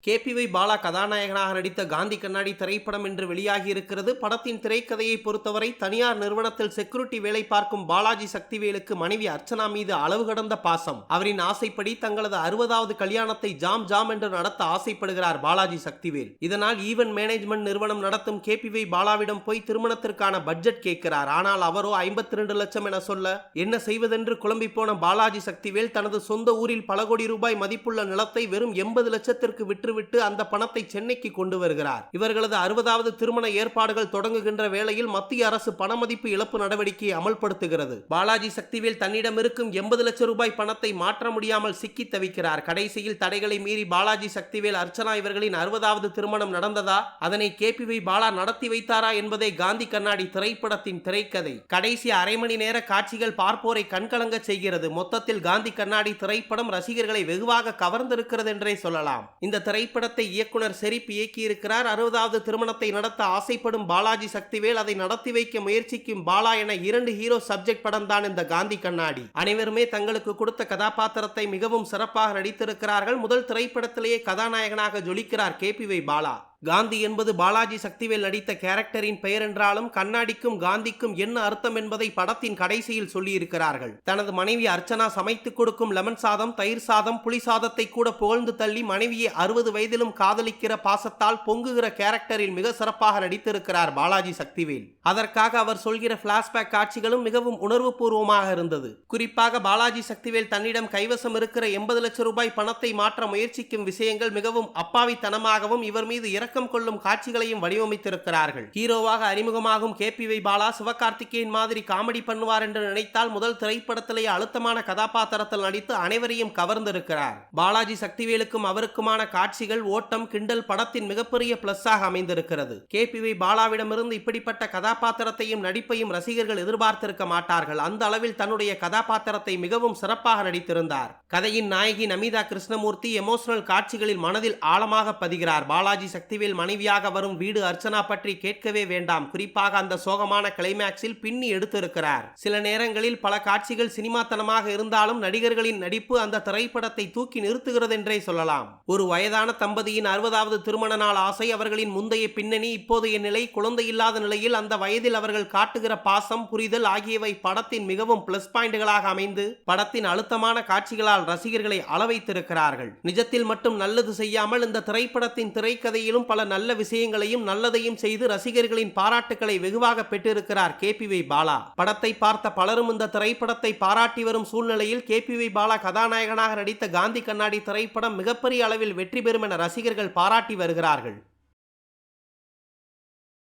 KPY Bala கதாநாயகனாக நடித்த காந்தி கண்ணாடி திரைப்படம் இன்று வெளியாகி இருக்கிறது. படத்தின் திரைக்கதையை பொறுத்தவரை தனியார் நிறுவனத்தில் செக்யூரிட்டி வேலை பார்க்கும் பாலாஜி சக்திவேலுக்கு மனைவி அர்ச்சனா மீது அளவு கடந்த பாசம். அவரின் ஆசைப்படி தங்களது 60வது கல்யாணத்தை ஜாம் ஜாம் என்று நடத்த ஆசைப்படுகிறார் பாலாஜி சக்திவேல். இதனால் ஈவென்ட் மேனேஜ்மெண்ட் நிறுவனம் நடத்தும் கேபிஒய் பாலாவிடம் போய் திருமணத்திற்கான பட்ஜெட் கேட்கிறார். ஆனால் அவரோ 52 லட்சம் என சொல்ல என்ன செய்வதென்று குழம்பி போன பாலாஜி சக்திவேல் தனது சொந்த ஊரில் பல கோடி ரூபாய் மதிப்புள்ள நிலத்தை வெறும் 80 லட்சத்திற்கு விற்று அந்த பணத்தை சென்னைக்கு கொண்டு வருகிறார். இவர்களது 60வது திருமண ஏற்பாடுகள் தொடங்குகின்ற வேளையில் மத்திய அரசு பணமதிப்பு இழப்பு நடவடிக்கையை அமல்படுத்துகிறது. பாலாஜி சக்திவேல் தன்னிடம் இருக்கும் 80 லட்சம் ரூபாய் பணத்தை மாற்ற முடியாமல் சிக்கி தவிக்கிறார். கடைசியில் தடைகளை மீறி பாலாஜி சக்திவேல் அர்ச்சனா இவர்களின் 60வது திருமணம் நடந்ததா, அதனை கேபிஒய் பாலா நடத்தி வைத்தாரா என்பதே காந்தி கண்ணாடி திரைப்படத்தின் திரைக்கதை. கடைசி அரை மணி நேர காட்சிகள் பார்ப்போரை கண்கலங்க செய்கிறது. மொத்தத்தில் காந்தி கண்ணாடி திரைப்படம் ரசிகர்களை வெகுவாக கவர்ந்திருக்கிறது என்றே சொல்லலாம். இந்த திரைப்படத்தை இயக்குனர் ஷெரீப் இயக்கியிருக்கிறார். 60வது திருமணத்தை நடத்த ஆசைப்படும் பாலாஜி சக்திவேல் அதை நடத்தி வைக்க முயற்சிக்கும் பாலா என 2 ஹீரோ சப்ஜெக்ட் படம் தான் இந்த காந்தி கண்ணாடி. அனைவருமே தங்களுக்கு கொடுத்த கதாபாத்திரத்தை மிகவும் சிறப்பாக நடித்திருக்கிறார்கள். முதல் திரைப்படத்திலேயே கதாநாயகனாக ஜொலிக்கிறார் கேபிஒய் பாலா. காந்தி என்பது பாலாஜி சக்திவேல் நடித்த கேரக்டரின் பெயர் என்றாலும் கண்ணாடிக்கும் காந்திக்கும் என்ன அர்த்தம் என்பதை படத்தின் கடைசியில் சொல்லியிருக்கிறார்கள். தனது மனைவி அர்ச்சனா சமைத்துக் கொடுக்கும் லெமன் சாதம், தயிர் சாதம், புளி சாதத்தை கூட புகழ்ந்து தள்ளி மனைவியை 60 வயதிலும் காதலிக்கிற பாசத்தால் பொங்குகிற கேரக்டரில் மிக சிறப்பாக நடித்திருக்கிறார் பாலாஜி சக்திவேல். அதற்காக அவர் சொல்கிற பிளாஷ்பேக் காட்சிகளும் மிகவும் உணர்வு பூர்வமாக இருந்தது. குறிப்பாக பாலாஜி சக்திவேல் தன்னிடம் கைவசம் இருக்கிற 80 லட்சம் ரூபாய் பணத்தை மாற்ற முயற்சிக்கும் விஷயங்கள் மிகவும் அப்பாவித்தனமாகவும் இவர் மீது இரக்கம் கொள்ளும் காட்சிகளையும் வடிவமைத்திருக்கிறார்கள். ஹீரோவாக அறிமுகமாகும் கேபிஒய் பாலா சிவகார்த்திகேயன் மாதிரி காமெடி பண்ணுவார் என்று நினைத்தால் முதல் திரைப்படத்திலேயே அழுத்தமான கதாபாத்திரத்தில் நடித்து அனைவரையும் கவர்ந்திருக்கிறார். பாலாஜி சக்திவேலுக்கும் அவருக்குமான காட்சிகள், ஓட்டம், கிண்டல் படத்தின் மிகப்பெரிய பிளஸ்ஸாக அமைந்திருக்கிறது. கேபிஒய் பாலாவிடமிருந்து இப்படிப்பட்ட கதாபாத்திரத்தையும் நடிப்பையும் ரசிகர்கள் எதிர்பார்த்திருக்க மாட்டார்கள். அந்த அளவில் தன்னுடைய கதாபாத்திரத்தை மிகவும் சிறப்பாக நடித்திருந்தார். கதையின் நாயகி நமிதா கிருஷ்ணமூர்த்தி எமோஷனல் காட்சிகளில் மனதில் ஆழமாக பதிகிறார். பாலாஜி சக்திவேல் மனைவியாக வரும் வீடு அர்ச்சனா பற்றி கேட்கவே வேண்டாம். குறிப்பாக அந்த சோகமான கிளைமேக்ஸில் பின்னி எடுத்திருக்கிறார். சில நேரங்களில் பல காட்சிகள் சினிமாத்தனமாக இருந்தாலும் நடிகர்களின் நடிப்பு அந்த திரைப்படத்தை தூக்கி நிறுத்துகிறது என்றே சொல்லலாம். ஒரு வயதான தம்பதியின் 60வது திருமண நாள் ஆசை, அவர்களின் முந்தைய பின்னணி, இப்போதைய நிலை, குழந்தை இல்லாத நிலையில் அந்த வயதில் அவர்கள் காட்டுகிற பாசம், புரிதல் ஆகியவை படத்தின் மிகவும் பிளஸ் பாயிண்ட்களாக அமைந்து படத்தின் அழுத்தமான காட்சிகளால் ரசிகர்களை அளவைத்திருக்கிறார்கள். நிஜத்தில் மட்டும் நல்லது செய்யாமல் இந்த திரைப்படத்தின் திரைக்கதையிலும் பல நல்ல விஷயங்களையும் நல்லதையும் செய்து ரசிகர்களின் பாராட்டுக்களை வெகுவாக பெற்றிருக்கிறார் கேபிஒய் பாலா. படத்தை பார்த்த பலரும் இந்த திரைப்படத்தை பாராட்டி வரும் சூழ்நிலையில் கேபிஒய் பாலா கதாநாயகனாக நடித்த காந்தி கண்ணாடி திரைப்படம் மிகப்பெரிய அளவில் வெற்றி பெறும் என ரசிகர்கள் பாராட்டி வருகிறார்கள்.